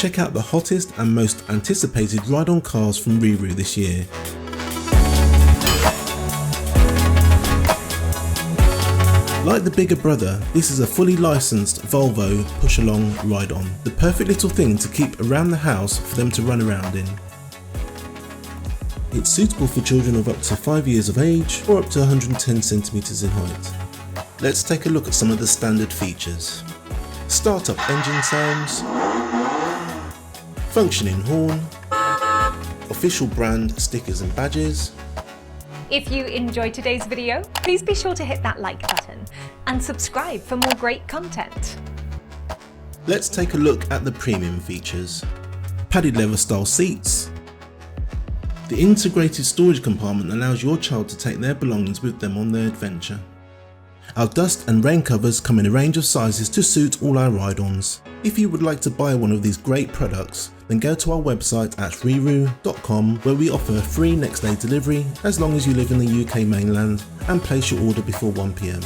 check out the hottest and most anticipated ride-on cars from RiiRoo this year. Like the bigger brother, this is a fully licensed Volvo push-along ride-on, the perfect little thing to keep around the house for them to run around in. It's suitable for children of up to 5 years of age or up to 110 centimeters in height. Let's take a look at some of the standard features. Start-up engine sounds, functioning horn, official brand stickers and badges. If you enjoyed today's video, please be sure to hit that like button and subscribe for more great content. Let's take a look at the premium features. Padded leather style seats. The integrated storage compartment allows your child to take their belongings with them on their adventure. Our dust and rain covers come in a range of sizes to suit all our ride-ons. If you would like to buy one of these great products, then go to our website at RiiRoo.com, where we offer free next day delivery as long as you live in the UK mainland and place your order before 1 PM.